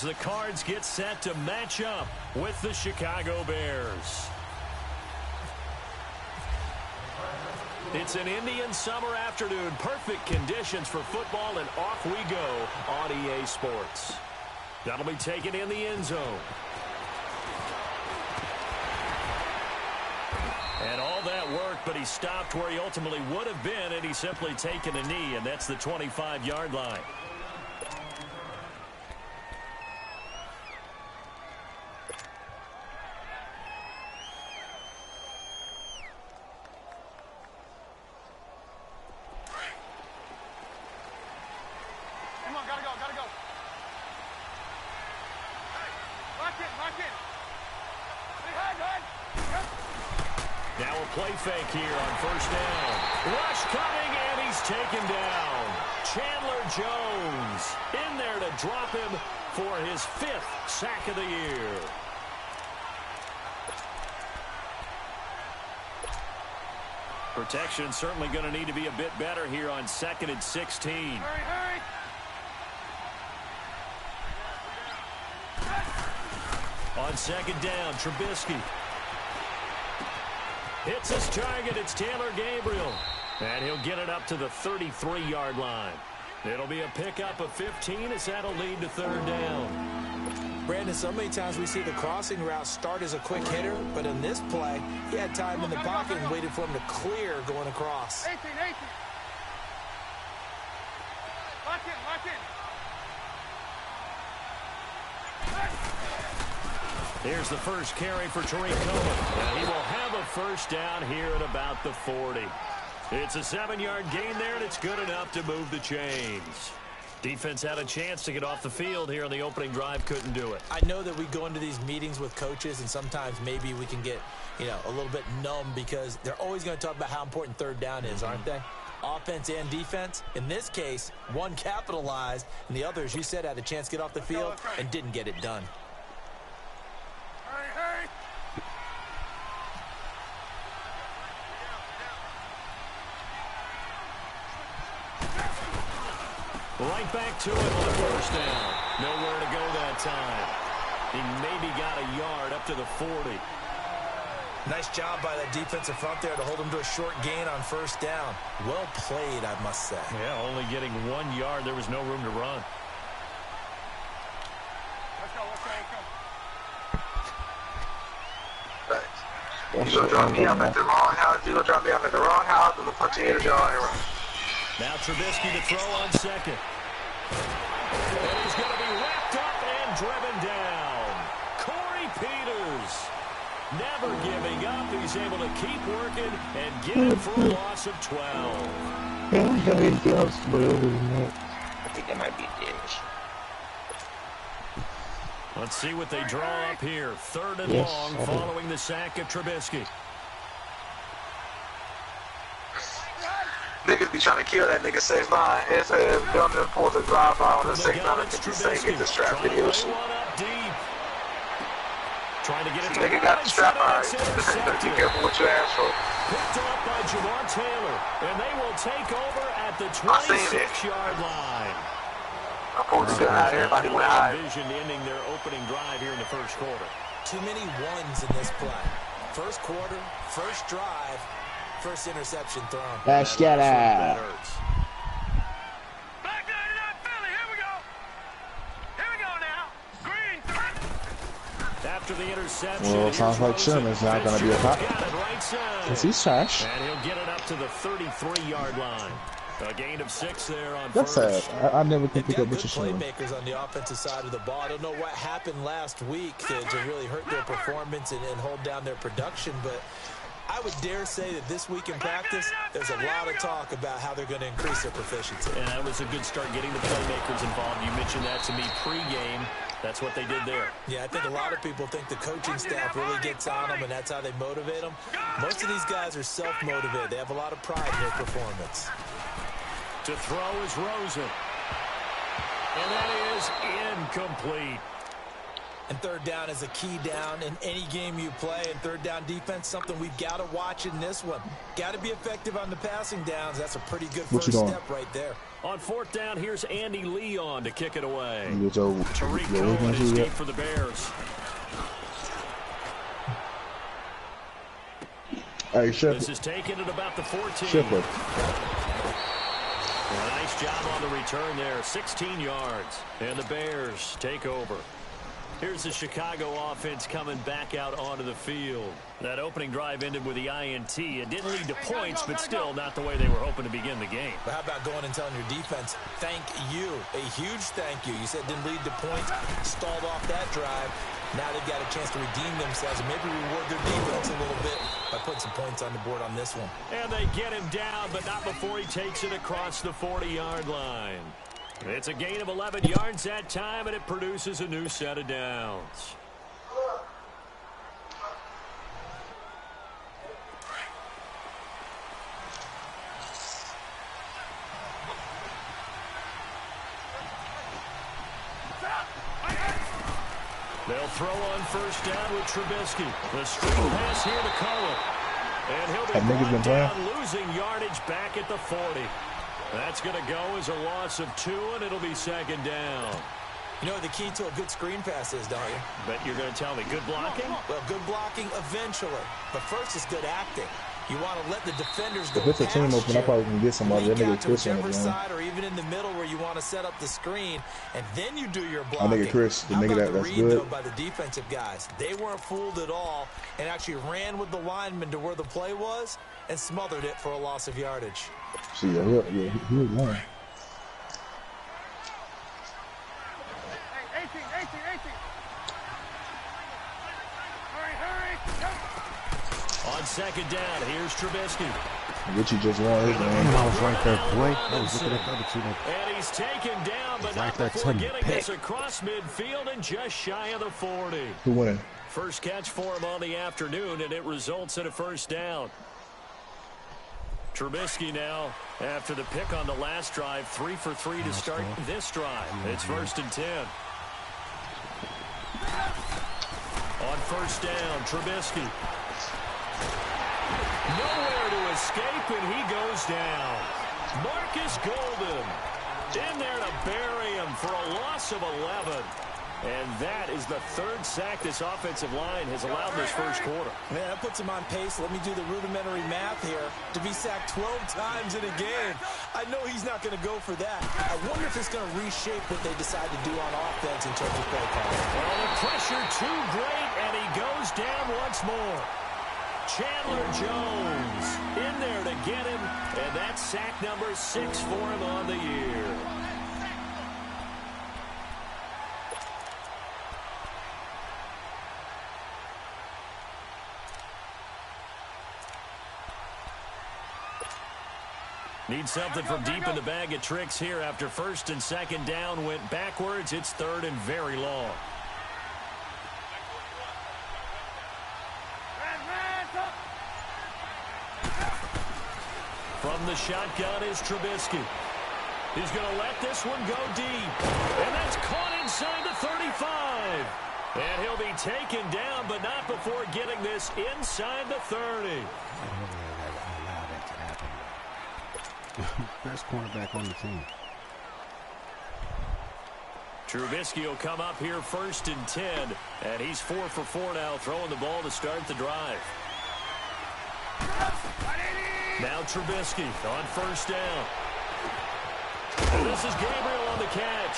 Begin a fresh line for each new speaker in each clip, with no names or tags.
as the Cards get set to match up with the Chicago Bears. It's an Indian summer afternoon. Perfect conditions for football, and off we go on EA Sports. That'll be taken in the end zone. And all that work, but he stopped where he ultimately would have been, and he's simply taken a knee, and that's the 25-yard line.
Come on, gotta go. Lock in.
Now a play fake here on first down. Rush coming, and he's taken down. Chandler Jones in there to drop him for his 5th sack of the year. Protection certainly going to need to be a bit better here on 2nd and 16.
Hurry.
On 2nd down, Trubisky hits his target. It's Taylor Gabriel. And he'll get it up to the 33-yard line. It'll be a pickup of 15 as that'll lead to 3rd down.
Brandon, so many times we see the crossing route start as a quick hitter, but in this play, he had time in the pocket and waited for him to clear going across.
18. Lock in.
Here's the first carry for Tariq Cohen. And he will have a first down here at about the 40. It's a 7-yard gain there, and it's good enough to move the chains. Defense had a chance to get off the field here on the opening drive, couldn't do it.
I know that we go into these meetings with coaches, and sometimes maybe we can get, a little bit numb because they're always going to talk about how important 3rd down is, aren't they? Offense and defense. In this case, one capitalized, and the other, as you said, had a chance to get off the field and didn't get it done.
Hurry.
Right back to it on the first down. Nowhere to go that time. He maybe got a yard up to the 40.
Nice job by that defensive front there to hold him to a short gain on first down. Well played, I must say.
Yeah, only getting 1 yard. There was no room to run.
Let's go.
You're going to drop me off at the wrong house. You're going to drop me off at the wrong house. I'm going to punch you in the jaw and run.
Now Trubisky to throw on 2nd. And he's going to be wrapped up and driven down. Corey Peters never giving up. He's able to keep working and get it for a loss of 12.
I think that might be a dish.
Let's see what they draw up here. 3rd and long following the sack of Trubisky.
Niggas be trying to kill that nigga safe line. It's going to pull the drive on the safe line. Get the strap video.
Trying to get it to
nigga got the strap on. Be careful what you ask for.
Picked up by Jamar Taylor. And they will take over at the 26-yard line.
I pulled the gun out. Everybody went high.
Envisioned ending their opening drive here in the first quarter.
Too many ones in this play. First quarter, first drive, first interception thrown.
Let's get
That
it.
hurts.
Back 99 Philly. Here we go now. Green.
After the interception,
Well, it sounds like Sherman's not going to be a top. Because he's trash.
And he'll get it up to the 33-yard line. A gain of 6 there on
That's
first.
sad. I never can
They've
pick up
got
Richard
good
Sherman.
playmakers on the offensive side of the ball. I don't know what happened last week to really hurt their performance and hold down their production, but I would dare say that this week in practice, there's a lot of talk about how they're going to increase their proficiency.
And that was a good start getting the playmakers involved. You mentioned that to me pregame. That's what they did there.
Yeah, I think a lot of people think the coaching staff really gets on them, and that's how they motivate them. Most of these guys are self-motivated. They have a lot of pride in their performance.
To throw is Rosen. And that is incomplete.
And third down is a key down in any game you play. And third down defense, something we've got to watch in this one. Got to be effective on the passing downs. That's a pretty good first step right there.
On fourth down, here's Andy Leon to kick it away.
Tariq
Cohen is deep for the Bears.
Hey, Shepard.
This is taken at about the 14.
Shepard.
Nice job on the return there. 16 yards. And the Bears take over. Here's the Chicago offense coming back out onto the field. That opening drive ended with the INT. It didn't lead to points, but still not the way they were hoping to begin the game.
But how about going and telling your defense, thank you, a huge thank you. You said it didn't lead to points, stalled off that drive. Now they've got a chance to redeem themselves and maybe reward their defense a little bit by putting some points on the board on this one.
And they get him down, but not before he takes it across the 40-yard line. It's a gain of 11 yards that time, and it produces a new set of downs. They'll throw on first down with Trubisky. The screen pass here to Cohen. And he'll be brought down, losing yardage back at the 40. That's going to go as a loss of 2, and it'll be second down.
You know what the key to a good screen pass is, don't you?
But you're going to tell me good blocking?
Well, good blocking eventually. But first is good acting. You want to let the defenders go.
If it's a team open, I probably can get somebody. That nigga Chris on
whichever side or even in the middle where you want to set up the screen, and then you do your
I
blocking.
nigga Chris, the nigga that's
read,
good.
Though, by the defensive guys. They weren't fooled at all and actually ran with the lineman to where the play was and smothered it for a loss of yardage.
See, he was one.
Hey, 18. Hurry.
On second down, here's Trubisky.
Richie just won his man.
I was right there, boy. I was looking at the other two.
And he's taken down, but
right
not before getting this across midfield and just shy of the 40.
Who winning?
First catch for him on the afternoon, and it results in a first down. Trubisky now, after the pick on the last drive, 3 for 3 to start this drive. It's first and 10. On first down, Trubisky. Nowhere to escape, and he goes down. Marcus Golden in there to bury him for a loss of 11. And that is the third sack this offensive line has allowed this first quarter.
Man, that puts him on pace. Let me do the rudimentary math here. To be sacked 12 times in a game, I know he's not going to go for that. I wonder if it's going to reshape what they decide to do on offense in terms of play calling.
Well, the pressure too great, and he goes down once more. Chandler Jones in there to get him, and that's sack number 6 for him on the year. Need something from deep in the bag of tricks here after first and second down went backwards. It's third and very long. From the shotgun is Trubisky. He's going to let this one go deep. And that's caught inside the 35. And he'll be taken down, but not before getting this inside the 30.
Best cornerback on the team.
Trubisky will come up here first and 10, and he's 4 for 4 now, throwing the ball to start the drive. Now Trubisky on first down. And this is Gabriel on the catch.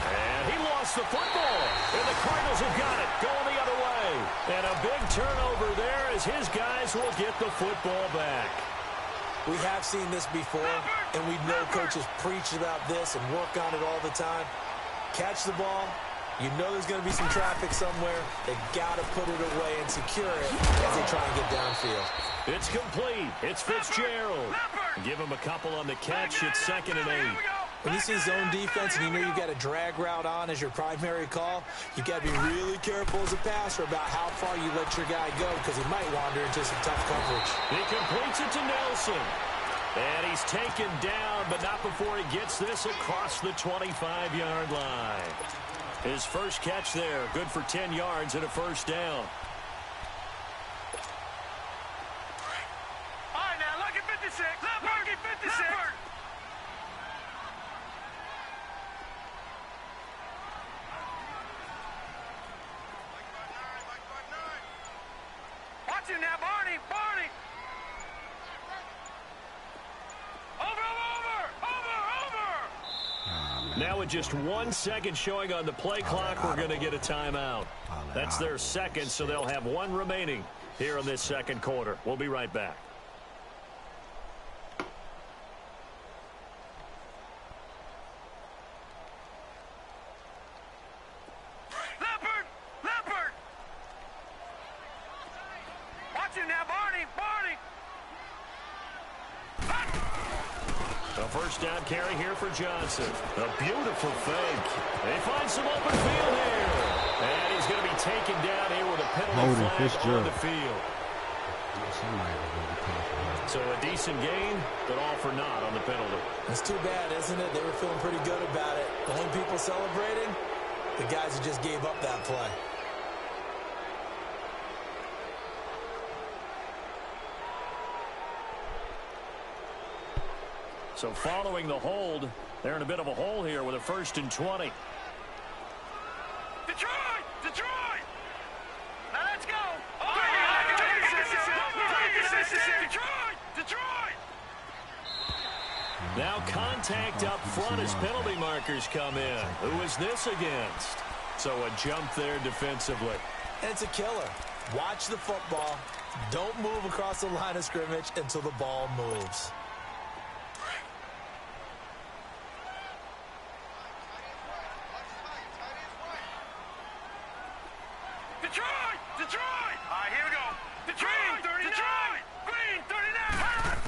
And he lost the football, and the Cardinals have got it, going the other way. And a big turnover there as his guys will get the football back.
We have seen this before, and we know coaches preach about this and work on it all the time. Catch the ball. You know there's going to be some traffic somewhere. They got to put it away and secure it as they try and get downfield.
It's complete. It's Fitzgerald. Give him a couple on the catch. It's 2nd and 8.
When you see zone defense and you know you've got a drag route on as your primary call, you've got to be really careful as a passer about how far you let your guy go because he might wander into some tough coverage.
He completes it to Nelson. And he's taken down, but not before he gets this across the 25-yard line. His first catch there, good for 10 yards and a first down.
All right, now, look at 56. Look at 56. Watch him now, Barney. Barney.
Now with just 1 second showing on the play clock, we're going to get a timeout. That's their second, so they'll have one remaining here in this second quarter. We'll be right back.
Leopard! Leopard! Watch him now, Barney. Barney.
A first down carry here for Johnson. A beautiful fake. They find some open field here. And he's going to be taken down here with a penalty flag on the field. So a decent gain, but all for naught on the penalty.
It's too bad, isn't it? They were feeling pretty good about it. The only people celebrating, the guys who just gave up that play.
So following the hold, they're in a bit of a hole here with a 1st and 20.
Detroit! Detroit! Now let's go! Detroit! Detroit!
Now contact up front as penalty markers come in. Who is this against? So a jump there defensively.
And it's a killer. Watch the football. Don't move across the line of scrimmage until the ball moves.
Detroit! Detroit! All right, here we go. Detroit! 39! Green, 39!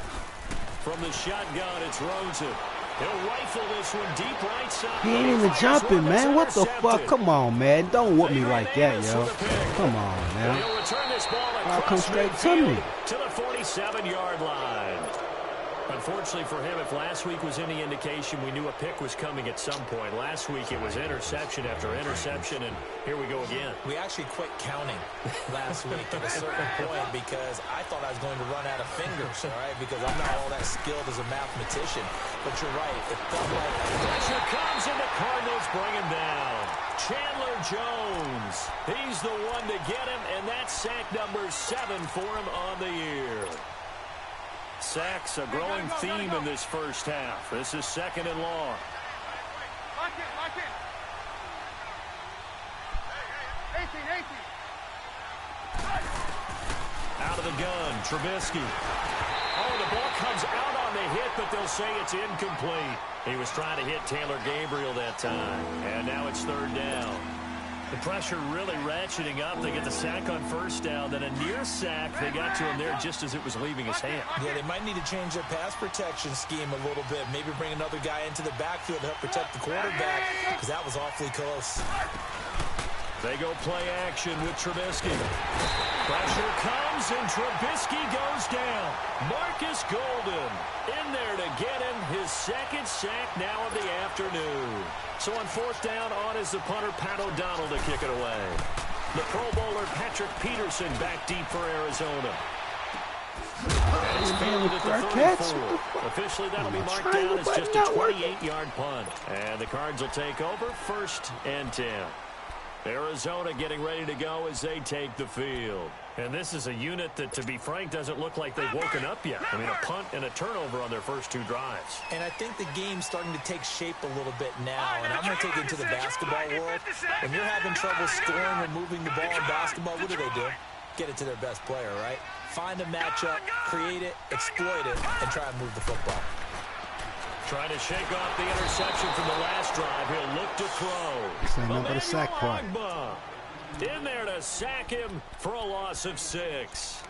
From the shotgun, it's Rosen. He'll rifle this one deep right side.
He ain't even jumping, man. What the fuck? Come on, man. Don't whoop me like that, yo. Come on, man.
He'll return this ball
I'll come straight to me.
To the 47-yard line. Unfortunately for him, if last week was any indication, we knew a pick was coming at some point. Last week it was interception after interception, and here we go again.
We actually quit counting last week at a certain point because I thought I was going to run out of fingers, all right, because I'm not all that skilled as a mathematician. But you're right. It felt like
pressure comes, and the Cardinals bring him down. Chandler Jones. He's the one to get him, and that's sack number 7 for him on the year. Sacks, a growing theme in this first half. This is 2nd and long.
Lock in, lock in. 18.
Out of the gun, Trubisky. Oh, the ball comes out on the hit, but they'll say it's incomplete. He was trying to hit Taylor Gabriel that time, and now it's 3rd down. The pressure really ratcheting up. They get the sack on 1st down, then a near sack. They got to him there just as it was leaving his hand.
Yeah, they might need to change their pass protection scheme a little bit. Maybe bring another guy into the backfield to help protect the quarterback, because that was awfully close.
They go play action with Trubisky. Pressure comes, and Trubisky goes down. Marcus Golden in there to get him his 2nd sack now of the afternoon. So on 4th down, on is the punter, Pat O'Donnell, to kick it away. The Pro Bowler, Patrick Peterson, back deep for Arizona. And he's fielded at the 34. Officially, that'll be marked down as just a 28-yard punt. And the Cards will take over 1st and 10. Arizona getting ready to go as they take the field. And this is a unit that, to be frank, doesn't look like they've woken up yet. I mean, a punt and a turnover on their first 2 drives.
And I think the game's starting to take shape a little bit now. And I'm going to take it into the basketball world. When you're having trouble scoring or moving the ball in basketball, what do? Get it to their best player, right? Find a matchup, create it, exploit it, and try and move the football.
Trying to shake off the interception from the last drive. He'll look to throw.
This ain't nothing but a sack part.
In there to sack him for a loss of 6.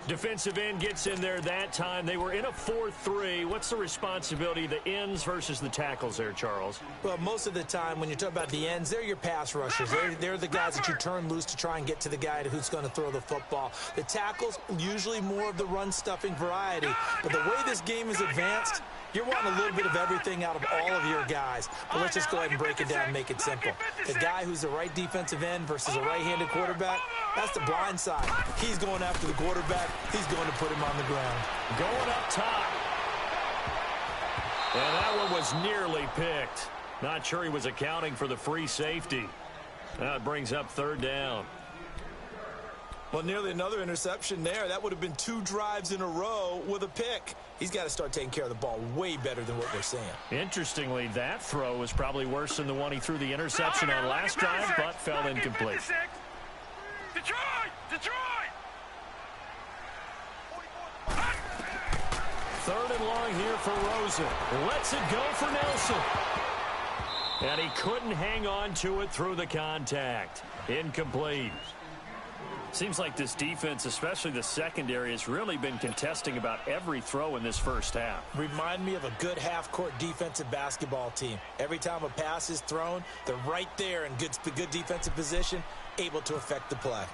Defensive end gets in there that time. They were in a 4-3. What's the responsibility of the ends versus the tackles there, Charles?
Well, most of the time when you're talking about the ends, they're your pass rushers. They're the guys that you turn loose to try and get to the guy who's going to throw the football. The tackles, usually more of the run-stuffing variety. But the way this game is advanced, You're wanting a little bit of everything out of all of your guys. But let's just go ahead and break it down and make it simple. The guy who's the right defensive end versus a right-handed quarterback, that's the blind side. He's going after the quarterback. He's going to put him on the ground.
Going up top. And that one was nearly picked. Not sure he was accounting for the free safety. That brings up third down.
Well, nearly another interception there. That would have been 2 drives in a row with a pick. He's got to start taking care of the ball way better than what we're seeing.
Interestingly, that throw was probably worse than the one he threw the interception on last drive, but fell incomplete.
Detroit! Detroit!
Third and long here for Rosen. Lets it go for Nelson. And he couldn't hang on to it through the contact. Incomplete. Seems like this defense, especially the secondary, has really been contesting about every throw in this first half.
Remind me of a good half-court defensive basketball team. Every time a pass is thrown, they're right there in good defensive position, able to affect the play.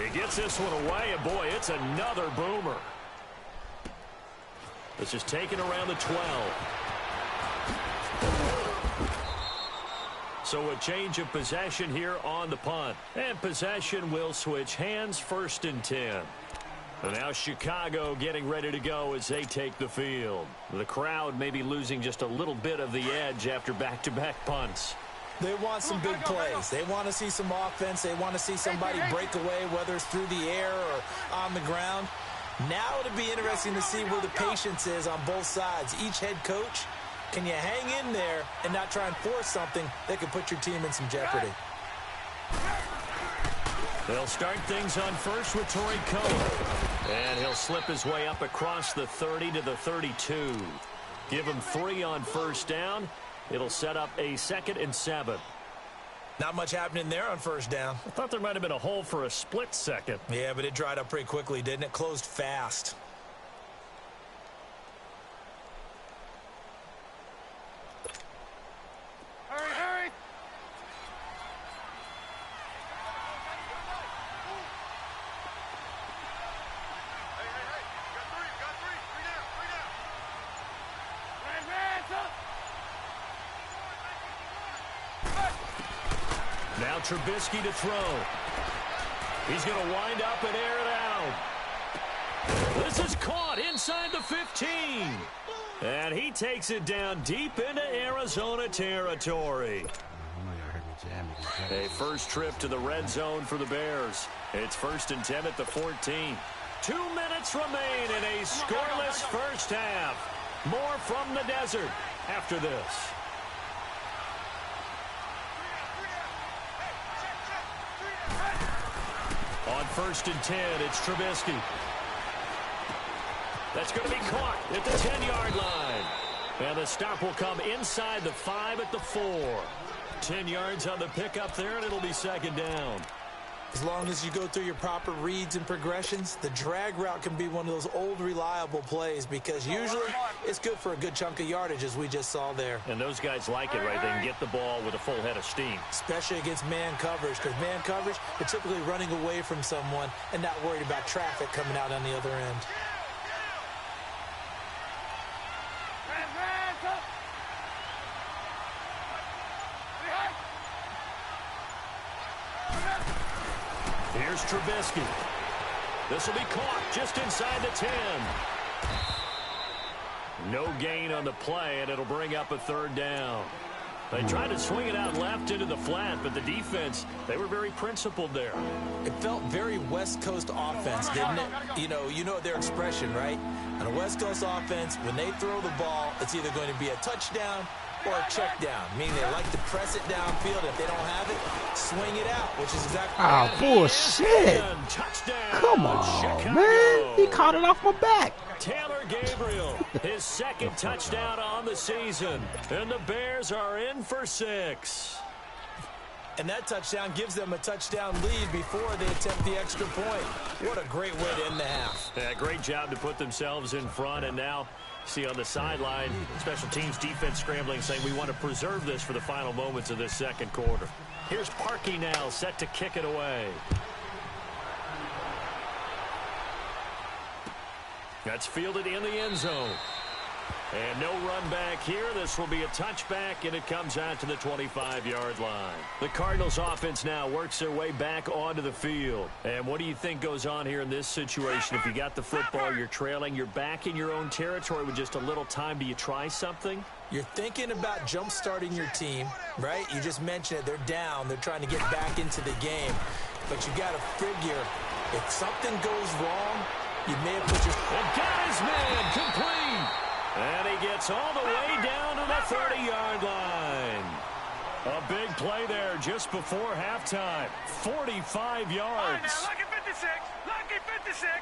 He gets this one away, and boy, it's another boomer. This is taken around the 12. So a change of possession here on the punt. And possession will switch hands, 1st and 10. And now Chicago getting ready to go as they take the field. The crowd may be losing just a little bit of the edge after back-to-back punts.
They want some big plays. They want to see some offense. They want to see somebody break away, whether it's through the air or on the ground. Now it'll be interesting to see where the patience is on both sides. Each head coach, can you hang in there and not try and force something that could put your team in some jeopardy?
They'll start things on first with Torrey Cohen. And he'll slip his way up across the 30 to the 32. Give him 3 on first down. It'll set up a 2nd and 7.
Not much happening there on first down.
I thought there might have been a hole for a split second.
Yeah, but it dried up pretty quickly, didn't it? Closed fast.
Hurry, hurry!
Now Trubisky to throw. He's going to wind up and air it out. This is caught inside the 15. And he takes it down deep into Arizona territory. A first trip to the red zone for the Bears. It's 1st and 10 at the 14. 2 minutes remain in a scoreless first half. More from the desert after this. On 1st and 10, it's Trubisky. That's going to be caught at the 10-yard line. And the stop will come inside the 5 at the 4. 10 yards on the pickup there, and it'll be 2nd down.
As long as you go through your proper reads and progressions, the drag route can be one of those old reliable plays because usually it's good for a good chunk of yardage, as we just saw there.
And those guys like it, right? They can get the ball with a full head of steam.
Especially against man coverage, because man coverage, they're typically running away from someone and not worried about traffic coming out on the other end.
Here's Trubisky. This will be caught just inside the 10. No gain on the play, and it'll bring up a 3rd down. They tried to swing it out left into the flat, but the defense, they were very principled there.
It felt very West Coast offense, didn't it? You know their expression, right? On a West Coast offense, when they throw the ball, it's either going to be a touchdown or a check down, meaning they like to press it downfield. If they don't have it, swing it out, which is exactly
Oh, bullshit. Come on, man. He caught it off my back.
Taylor Gabriel, his 2nd touchdown on the season. And the Bears are in for 6.
And that touchdown gives them a touchdown lead before they attempt the extra point. What a great way to end the half.
Yeah, great job to put themselves in front, and now see on the sideline, special teams defense scrambling, saying we want to preserve this for the final moments of this 2nd quarter. Here's Parkey now, set to kick it away. That's fielded in the end zone. And no run back here. This will be a touchback, and it comes out to the 25-yard line. The Cardinals offense now works their way back onto the field. And what do you think goes on here in this situation? If you got the football, you're trailing, you're back in your own territory with just a little time. Do you try something?
You're thinking about jump-starting your team, right? You just mentioned it. They're down. They're trying to get back into the game. But you got to figure, if something goes wrong, you may have put your...
And got his man complete. And he gets all the way down to the 30-yard line. A big play there just before halftime. 45 yards.
All right, now, lucky 56. Lucky 56.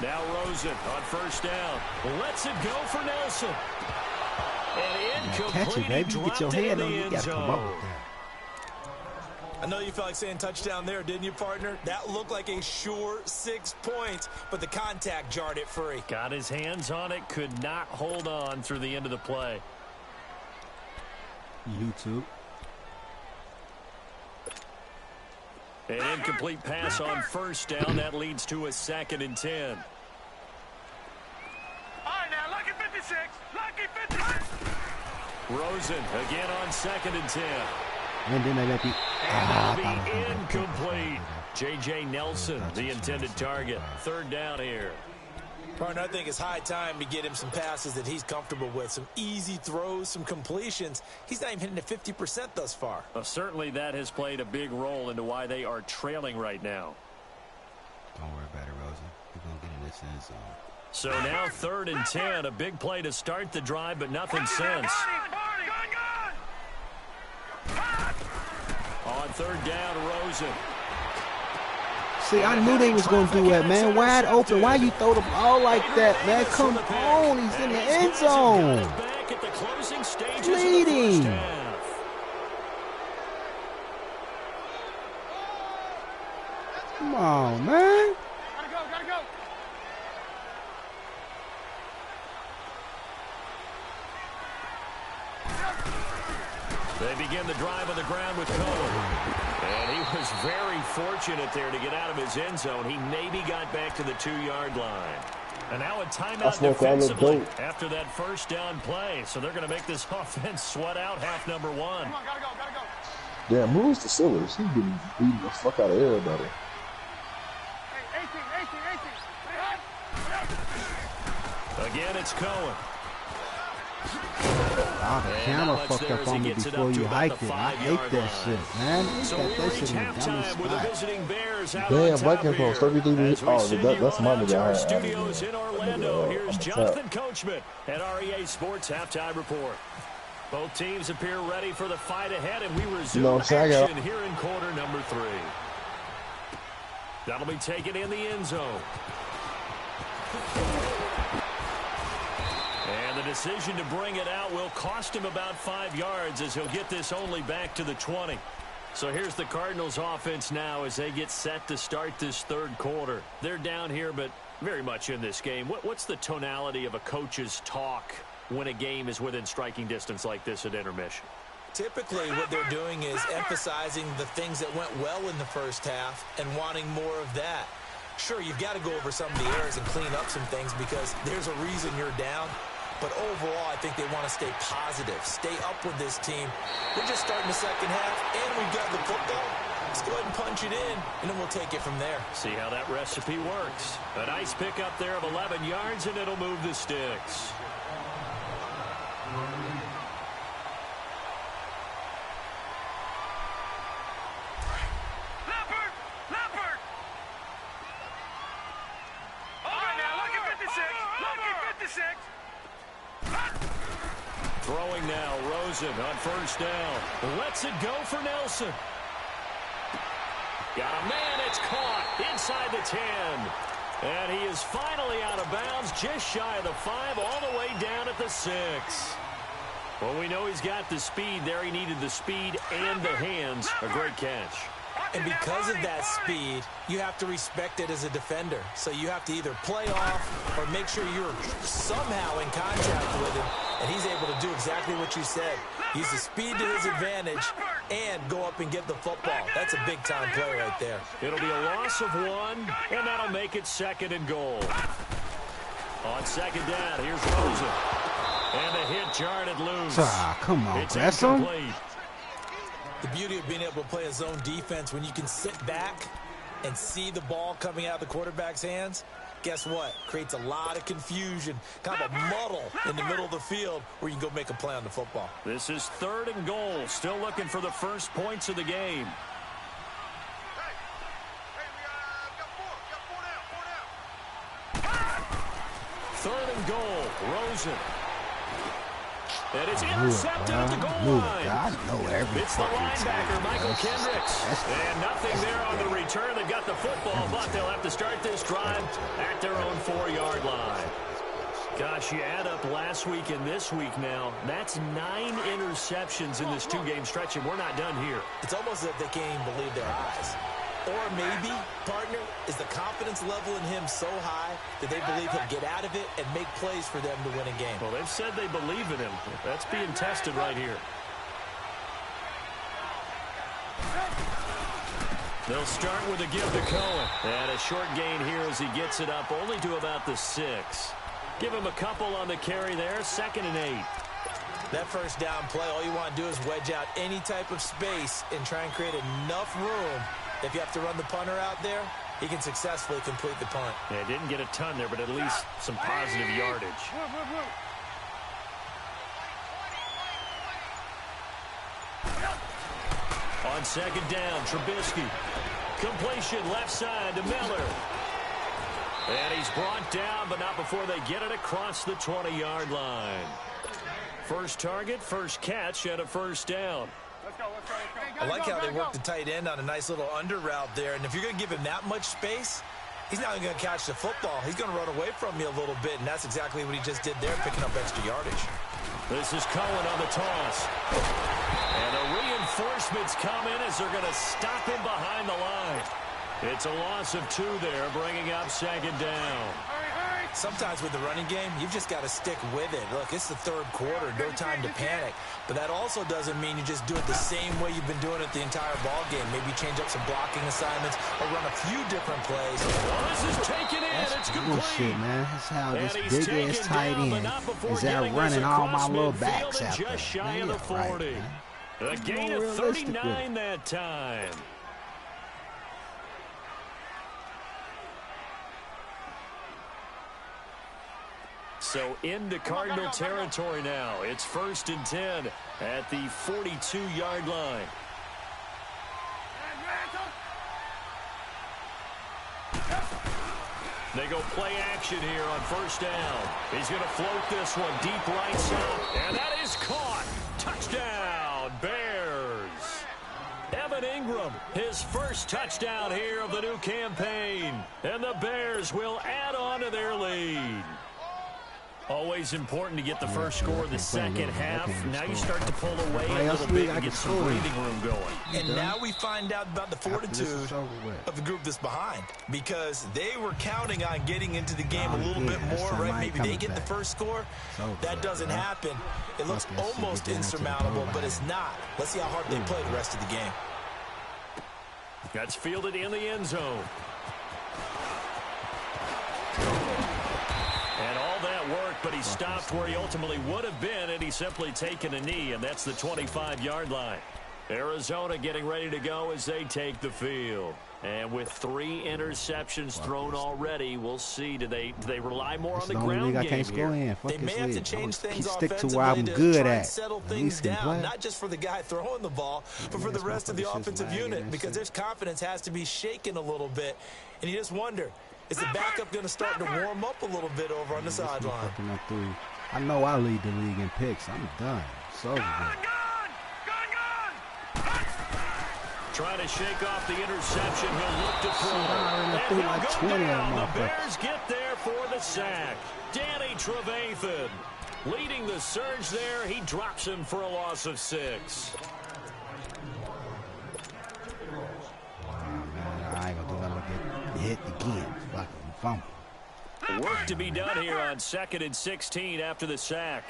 Now Rosen on first down. Lets it go for Nelson. And incomplete.
Catch it, baby. You get your hand on it. You got to come up with that.
I know you felt like saying touchdown there, didn't you, partner? That looked like a sure 6 points, but the contact jarred it free.
Got his hands on it, could not hold on through the end of the play.
YouTube.
An incomplete pass on first down. That leads to a 2nd and 10.
All right, now, lucky 56. Lucky 56.
Rosen again on 2nd and 10.
And then they let me.
And that'll be incomplete. J.J. Nelson, the intended target. 3rd down here.
Partner, I think it's high time to get him some passes that he's comfortable with. Some easy throws, some completions. He's not even hitting at 50% thus far.
Well, certainly that has played a big role into why they are trailing right now.
Don't worry about it, Rosen. We're going to get in this end zone.
So now 3rd and 10. A big play to start the drive, but nothing since. On 3rd down, Rosen.
See, I knew they was going to do that, man. Wide open. Why you throw the ball like that, man? Come on. He's in the end zone. Bleeding. Come on, man.
Gotta go.
They begin the drive on the ground with Cohen. And he was very fortunate there to get out of his end zone. He maybe got back to the 2-yard line. And now a timeout defensively after that first down play. So they're going to make this offense sweat out half number 1.
Come on, gotta go.
Damn, who's the Steelers? He's getting beating the fuck out of everybody.
Hey, 18.
Again, it's Cohen.
The camera fucked up on me before you hiked it. I hate that shit, man.
So
Got
we
that
reach
shit in the
halftime
dumbest
with the
spot.
visiting Bears out
Damn,
on top
Vikings
here.
goes 33
As we send you
that's my
on out
nigga.
to our
I
studios in Orlando. Here's
on the
Jonathan Coachman at REA Sports Halftime Report. Both teams appear ready for the fight ahead, and we resume action here in quarter number 3. That'll be taken in the end zone. And the decision to bring it out will cost him about 5 yards as he'll get this only back to the 20. So here's the Cardinals offense now as they get set to start this 3rd quarter. They're down here, but very much in this game. What's the tonality of a coach's talk when a game is within striking distance like this at intermission?
Typically, what they're doing is emphasizing the things that went well in the first half and wanting more of that. Sure, you've got to go over some of the errors and clean up some things because there's a reason you're down. But overall, I think they want to stay positive, stay up with this team. We're just starting the second half, and we've got the football. Let's go ahead and punch it in, and then we'll take it from there.
See how that recipe works. A nice pickup there of 11 yards, and it'll move the sticks.
Leopard! All right, now, lucky 56. Lucky 56.
Throwing now, Rosen on first down. Lets it go for Nelson. Got a man, it's caught inside the 10. And he is finally out of bounds, just shy of the 5, all the way down at the 6. Well, we know he's got the speed there. He needed the speed and the hands. A great catch.
And because of that speed, you have to respect it as a defender. So you have to either play off or make sure you're somehow in contact with him. And he's able to do exactly what you said. Use the speed to his advantage and go up and get the football. That's a big-time play right there.
It'll be a loss of 1, and that'll make it 2nd and goal. On 2nd down, here's Rosen. And the hit jarred it loose.
Come on,
it's
that's him.
The beauty of being able to play a zone defense when you can sit back and see the ball coming out of the quarterback's hands, guess what? Creates a lot of confusion, kind of a muddle in the middle of the field where you can go make a play on the football.
This is 3rd and goal. Still looking for the first points of the game. Third and goal. Rosen. And it's intercepted at the goal line.
I know every
It's the linebacker, Michael Kendricks. And nothing there on the return. They've got the football, but they'll have to start this drive at their own 4-yard line. Gosh, you add up last week and this week now, that's 9 interceptions in this 2-game stretch, and we're not done here.
It's almost as if they can't even believe their eyes. Or maybe, partner, is the confidence level in him so high that they believe he'll get out of it and make plays for them to win a game.
Well, they've said they believe in him. That's being tested right here. They'll start with a give to Cohen. And a short gain here as he gets it up only to about the 6. Give him a couple on the carry there, 2nd and 8.
That first down play, all you want to do is wedge out any type of space and try and create enough room. If you have to run the punter out there, he can successfully complete the punt.
Yeah, didn't get a ton there, but at least some positive yardage. On 2nd down, Trubisky. Completion left side to Miller. And he's brought down, but not before they get it across the 20-yard line. First target, first catch, and a first down.
I like how they work the tight end on a nice little under route there. And if you're going to give him that much space, he's not going to catch the football. He's going to run away from you a little bit, and that's exactly what he just did there, picking up extra yardage.
This is Cohen on the toss. And the reinforcements come in as they're going to stop him behind the line. It's a loss of 2 there, bringing up 2nd down.
Sometimes with the running game, you've just got to stick with it. Look, it's the 3rd quarter, no time to panic. But that also doesn't mean you just do it the same way you've been doing it the entire ball game. Maybe change up some blocking assignments or run a few different plays.
Well, this is taken in. It's complete.
Bullshit, man. That's how this big-ass tight end is out running all my little backs out there.
Just shy of the 40. A gain of 39 that time. So into Cardinal territory now. It's 1st and 10 at the 42-yard line. They go play action here on 1st down. He's going to float this one deep right side. And that is caught. Touchdown, Bears. Evan Ingram, his first touchdown here of the new campaign. And the Bears will add on to their lead. Always important to get the first score of the second half. Now you start to pull away a little bit and get some breathing room going.
And now we find out about the fortitude of the group that's behind, because they were counting on getting into the game a little bit more, right? Maybe they get the first score. That doesn't happen. It looks almost insurmountable, but it's not. Let's see how hard they play the rest of the game.
That's fielded in the end zone. And all that work, but he stopped where he ultimately would have been, and he's simply taken a knee, and that's the 25-yard line. Arizona getting ready to go as they take the field. And with 3 interceptions thrown already, we'll see. Do they rely more on the ground game here?
They may have to change things
offensively to try and settle things down,
not just for the guy throwing the ball, but for the rest of the offensive unit, because their confidence has to be shaken a little bit. And you just wonder, is the backup going to start to warm up a little bit over on the sideline?
I know I lead the league in picks. I'm done. So good.
Trying to shake off the interception. He'll look to throw.
I threw like 20 of them.
The Bears get there for the sack. Danny Trevathan leading the surge there. He drops him for a loss of 6.
I ain't gonna do nothing but get hit again. Fucking fumble.
Work to be done here on 2nd and 16 after the sack.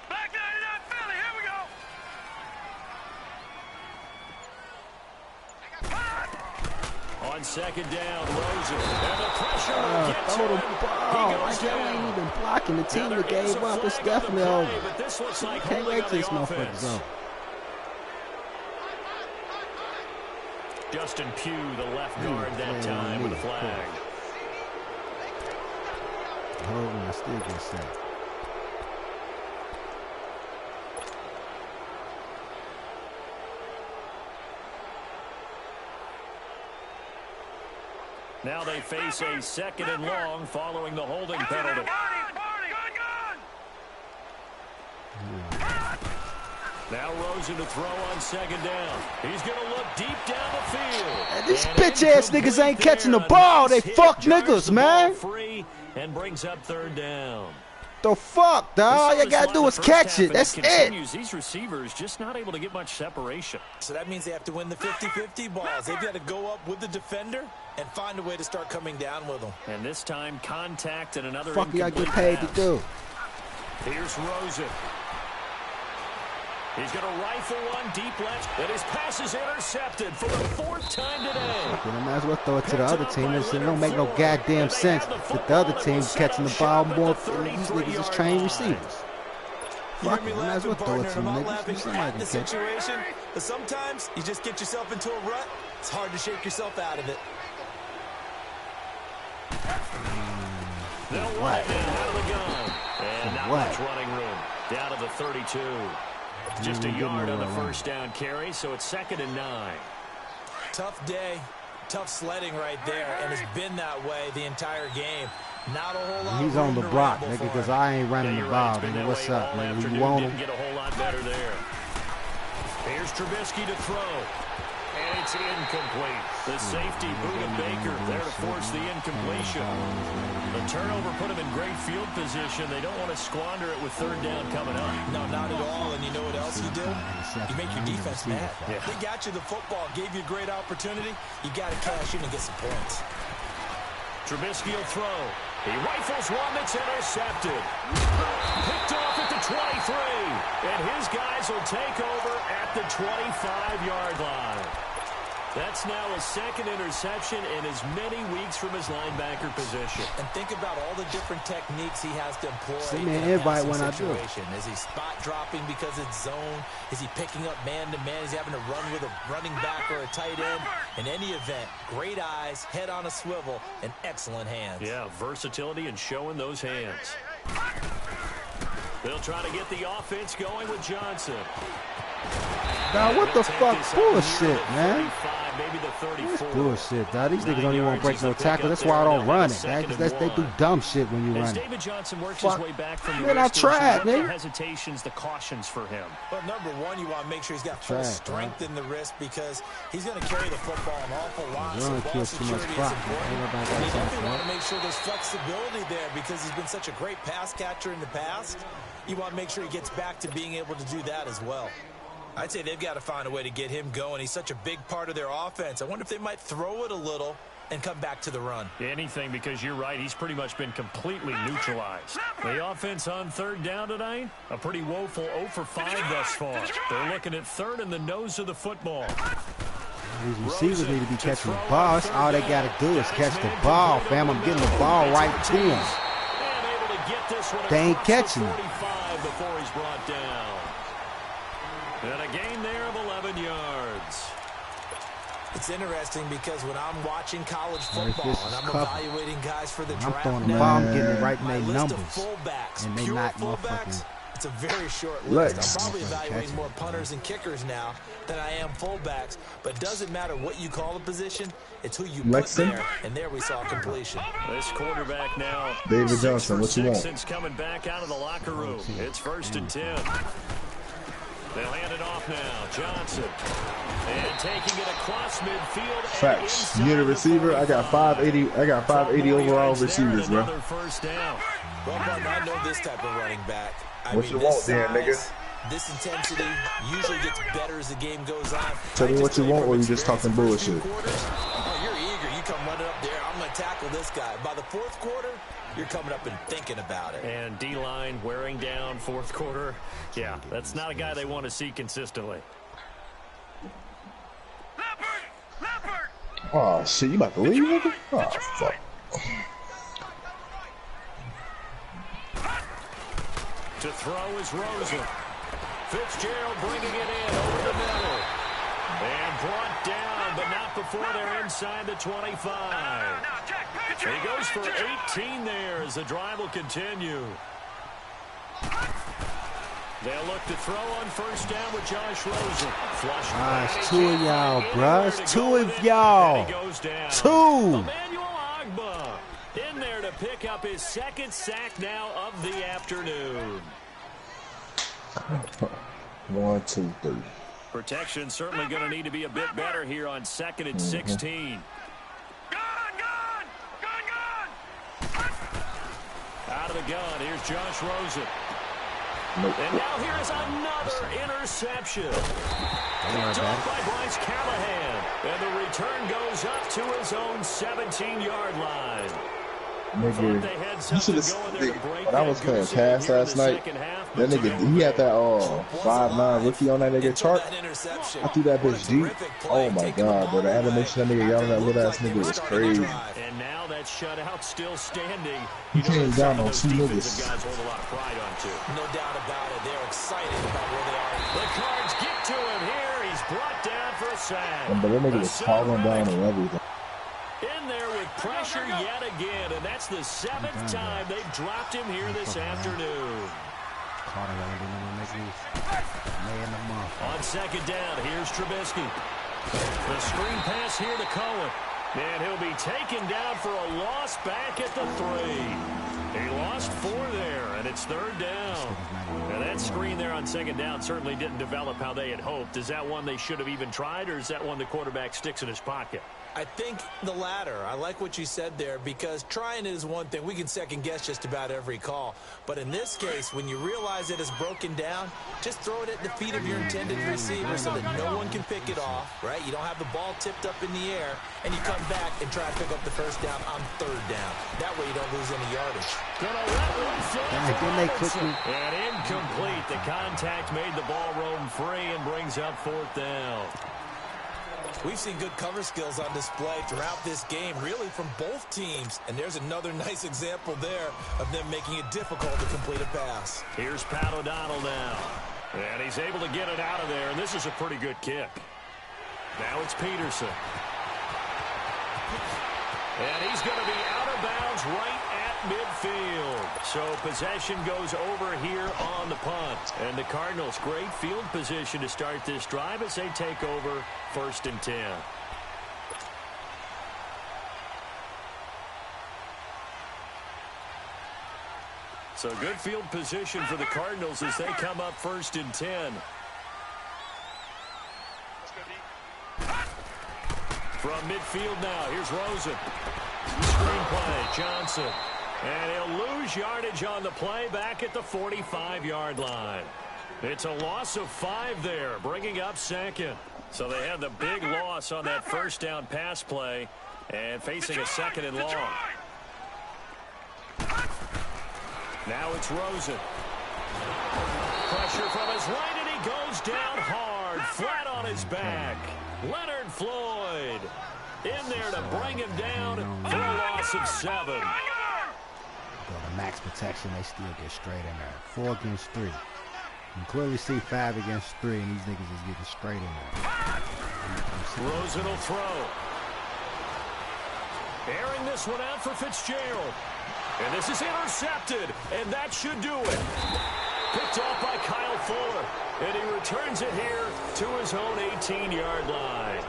Back 99
On second down, Rosen. And the pressure will get
Throw the
to him.
ball. Like that ain't even blocking. The team that gave up. It's definitely over.
But this looks like
Can't wait till this motherfucker's on.
Justin Pugh, the left guard that time with a flag.
Holding, I still get set.
Now they face a second and long following the holding penalty. Now Rosen to throw on second down. He's going to look deep down the field.
And these bitch-ass niggas ain't catching the ball. They fuck niggas, man.
Free and brings up third down.
The fuck, dog? All you got to do is catch it. That's it.
These receivers just not able to get much separation.
So that means they have to win the 50-50 balls. They've got to go up with the defender and find a way to start coming down with them.
And this time, contact and another
fuck you got to get paid to do.
Here's Rosen. He's going to rifle one deep left, and his pass is intercepted for the fourth time today.
Okay, I might as well throw it to the other team. It don't make no goddamn sense that the other team's catching the ball more. These niggas is trained receivers. Fuck it, I might as well throw it to them niggas. Somebody can catch it.
But sometimes you just get yourself into a rut. It's hard to shake yourself out of it.
They'll run it out of the gun. And not much running room. Down to the 32. Just a yard on the first down carry, so it's 2nd and 9.
Tough day, tough sledding right there, and it's been that way the entire game. Not a whole lot.
He's on the block, nigga, because I ain't running the ball. Nigga, what's up, nigga? You want him?
Get a whole lot better there. Here's Trubisky to throw. And it's incomplete. The safety, Buda Baker, there to force the incompletion. The turnover put him in great field position. They don't want to squander it with third down coming up.
No, not at all. And you know what else you do? You make your defense mad.
Yeah.
They got you the football, gave you a great opportunity. You got to cash in and get some points.
Trubisky will throw. He rifles one that's intercepted. Picked off at the 23. And his guys will take over at the 25-yard line. That's now a second interception in as many weeks from his linebacker position.
And think about all the different techniques he has to employ.
Send me an invite when I do.
Is he spot dropping because it's zone? Is he picking up man-to-man? Is he having to run with a running back or a tight end? In any event, great eyes, head on a swivel, and excellent hands.
Yeah, versatility and showing those hands. They'll try to get the offense going with Johnson.
Now, what the fuck? Bullshit, man.
Maybe the 34.
Bullshit, dog. These niggas don't even want to break no tackle. That's why I don't run it. They do dumb shit when you run it.
David Johnson works his way back from the
man, I tried, nigga.
The hesitations, the cautions for him.
But number one, you want to make sure he's got full strength in the wrist because he's going to carry the football an awful lot. So ball security is important. You definitely want to make sure there's flexibility there because he's been such a great pass catcher in the past. You want to make sure he gets back to being able to do that as well. I'd say they've got to find a way to get him going. He's such a big part of their offense. I wonder if they might throw it a little and come back to the run.
Anything, because you're right. He's pretty much been completely neutralized. The offense on third down tonight, a pretty woeful 0 for 5 thus far. They're looking at third in the nose of the football.
These receivers need to be catching the ball. That's all they got to do is catch the ball, fam. I'm getting the ball right to them. They ain't catching it.
Before he's brought down. And a gain there of 11 yards.
It's interesting because when I'm watching college football and I'm evaluating guys for the draft,
I'm throwing the ball, I'm getting it right in their numbers.
Fullbacks,
and they
pure
not
fullbacks, it's a very short list. I'm probably evaluating more punters and kickers now than I am fullbacks. But it doesn't matter what you call the position, it's who you put there. And there we saw completion.
This quarterback now,
David Johnson, what you want?
Since coming back out of the locker room. It's 1st and 10. They'll hand it off now. Johnson. And taking it across midfield.
Facts. You're the receiver. I got 580. I got 580 overall receivers, bro.
First down.
Well, partner, I know this type of running back.
What you want, then, nigga?
This intensity usually gets better as the game goes on.
Tell me what you want, or you just talking bullshit?
Oh, you're eager. You come running up there. I'm going to tackle this guy. By the 4th quarter, you're coming up and thinking about it.
And D-line wearing down 4th quarter. Yeah, that's not a guy they want to see consistently.
Oh shit, you about to leave, nigga? Oh fuck.
To throw is Rosen. Fitzgerald bringing it in over the middle. And brought down, but not before they're inside the 25. He goes for 18 there as the drive will continue. They'll look to throw on first down with Josh Rosen. Flush.
It's two of y'all, bruh. It's two of y'all. Two.
Emmanuel Ogbah in there to pick up his second sack now of the afternoon.
1, 2, 3.
Protection certainly going to need to be a bit better here on 2nd and 16. Out of the gun, here's Josh Rosen.
Nope.
And now here's another interception. Picked off by Bryce Callahan. And the return goes up to his own 17-yard line.
Nigga, you should have. When I was playing pass last night, that nigga, he had that 5'9" rookie on that nigga chart. I threw that bitch deep. Oh my god, bro! The animation that nigga yelling at little ass nigga was crazy.
And now that shutout still standing.
He came down on 2 niggas.
Guys hold a lot of pride on too.
No doubt about it. They're excited about where they are.
The Cards get to him here. He's brought down for a sack.
But that nigga was falling down and everything.
In there with pressure yet again, and that's the 7th time they've dropped him here this afternoon. On 2nd down, here's Trubisky. The screen pass here to Cohen. And he'll be taken down for a loss back at the 3. He lost 4 there, and it's 3rd down. And that screen there on 2nd down certainly didn't develop how they had hoped. Is that one they should have even tried, or is that one the quarterback sticks in his pocket?
I think the latter. I like what you said there, because trying it is one thing. We can second guess just about every call. But in this case, when you realize it is broken down, just throw it at the feet of your intended receiver so that no one can pick it off, right? You don't have the ball tipped up in the air, and you come back and try to pick up the first down on 3rd down. That way you don't lose any yardage.
Gonna let one fly. And incomplete. The contact made the ball roam free and brings up 4th down.
We've seen good cover skills on display throughout this game, really from both teams. And there's another nice example there of them making it difficult to complete a pass.
Here's Pat O'Donnell now. And he's able to get it out of there, and this is a pretty good kick. Now it's Peterson. And he's going to be out of bounds right at midfield. So possession goes over here on the punt. And the Cardinals, great field position to start this drive as they take over 1st and 10. So good field position for the Cardinals as they come up 1st and 10. From midfield now, here's Rosen. Screenplay, Johnson. And he'll lose yardage on the play back at the 45-yard line. It's a loss of 5 there, bringing up 2nd. So they had the big loss on that 1st down pass play and facing a 2nd and long. Now it's Rosen. Pressure from his right, and he goes down hard, flat on his back. Leonard Floyd in there to bring him down for a loss of 7.
Go to max protection, they still get straight in there. 4 against 3. You can clearly see 5 against 3, and these niggas is getting straight in there.
Rosen will throw. Airing this one out for Fitzgerald. And this is intercepted, and that should do it. Picked off by Kyle Fuller, and he returns it here to his own 18-yard line.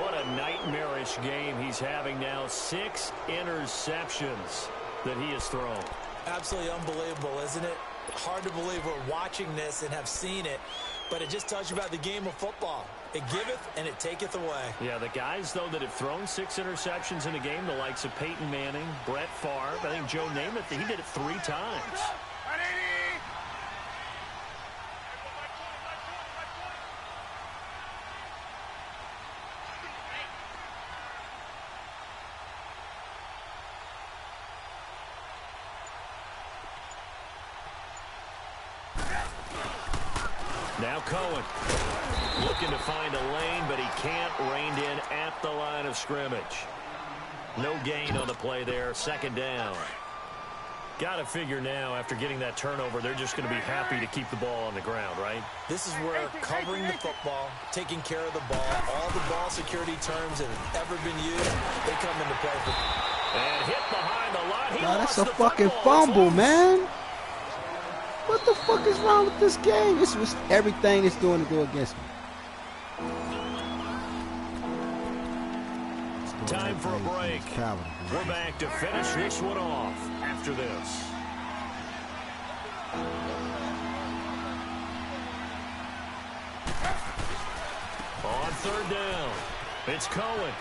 What a nightmarish game he's having now. 6 interceptions that he has thrown.
Absolutely unbelievable, isn't it? Hard to believe we're watching this and have seen it, but it just tells you about the game of football. It giveth and it taketh away.
Yeah, the guys, though, that have thrown 6 interceptions in a game, the likes of Peyton Manning, Brett Favre, I think Joe Namath, he did it 3 times. Now Cohen looking to find a lane, but he can't. Reined in at the line of scrimmage. No gain on the play there. Second down. Got to figure now, after getting that turnover, they're just going to be happy to keep the ball on the ground, right?
This is where covering the football, taking care of the ball, all the ball security terms that have ever been used, they come into play.
And hit behind the line.
God, that's a fucking fumble, man. What the fuck is wrong with this game? This was everything it's doing to go against me.
Time for a break. We're back to finish this one off after this. On third down, it's Cohen.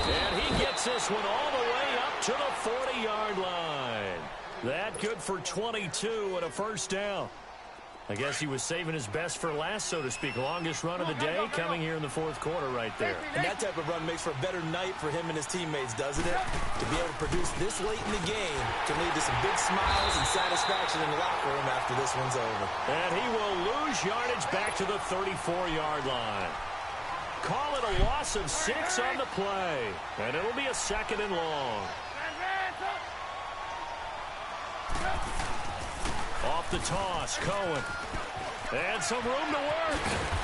And he gets this one all the way up to the 40-yard line. That good for 22 and a first down. I guess he was saving his best for last, so to speak. Longest run of the day coming here in the fourth quarter right there.
And that type of run makes for a better night for him and his teammates, doesn't it? To be able to produce this late in the game can lead to some big smiles and satisfaction in the locker room after this one's over.
And he will lose yardage back to the 34-yard line. Call it a loss of 6 on the play. And it'll be a second and long. Off the toss, Cohen. And some room to work.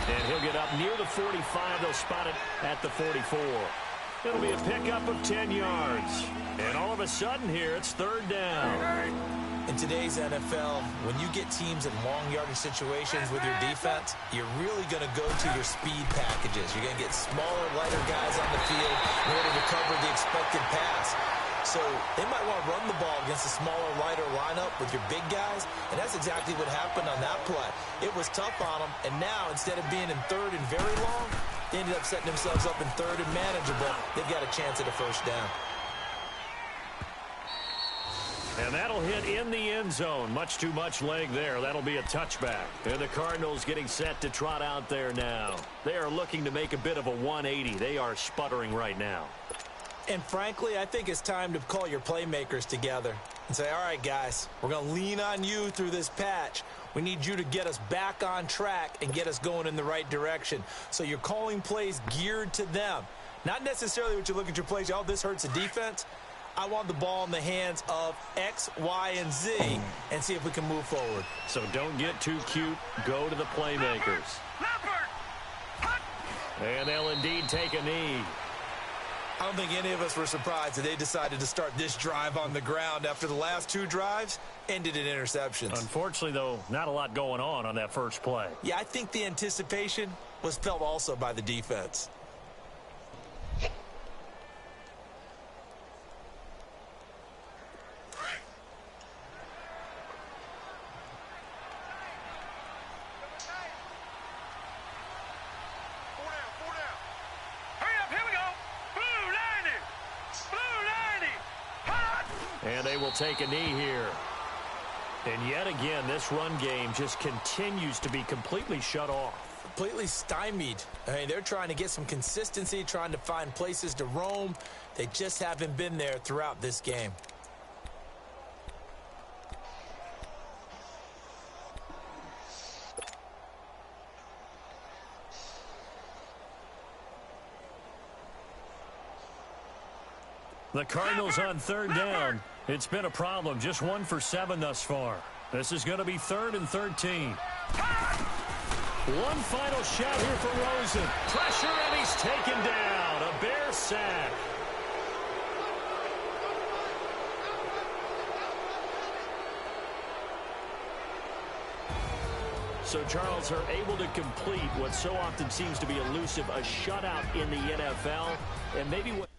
And he'll get up near the 45. They'll spot it at the 44. It'll be a pickup of 10 yards. And all of a sudden here, it's third down.
In today's NFL, when you get teams in long yardage situations with your defense, you're really going to go to your speed packages. You're going to get smaller, lighter guys on the field in order to cover the expected pass. So they might want to run the ball against a smaller, lighter lineup with your big guys, and that's exactly what happened on that play. It was tough on them, and now instead of being in third and very long, they ended up setting themselves up in third and manageable. They've got a chance at a first down.
And that'll hit in the end zone. Much too much leg there. That'll be a touchback. And the Cardinals getting set to trot out there now. They are looking to make a bit of a 180. They are sputtering right now.
And frankly, I think it's time to call your playmakers together and say, all right, guys, we're going to lean on you through this patch. We need you to get us back on track and get us going in the right direction. So you're calling plays geared to them. Not necessarily what you look at your plays, oh, this hurts the defense. I want the ball in the hands of X, Y, and Z and see if we can move forward.
So don't get too cute. Go to the playmakers. And they'll indeed take a knee.
I don't think any of us were surprised that they decided to start this drive on the ground after the last two drives ended in interceptions.
Unfortunately, though, not a lot going on that first play.
Yeah, I think the anticipation was felt also by the defense.
And they will take a knee here. And yet again, this run game just continues to be completely shut off.
Completely stymied. I mean, they're trying to get some consistency, trying to find places to roam. They just haven't been there throughout this game.
The Cardinals on third down. It's been a problem. Just 1 for 7 thus far. This is going to be 3rd and 13. One final shot here for Rosen. Pressure, and he's taken down. A Bear sack. So Charles are able to complete what so often seems to be elusive, a shutout in the NFL. And maybe what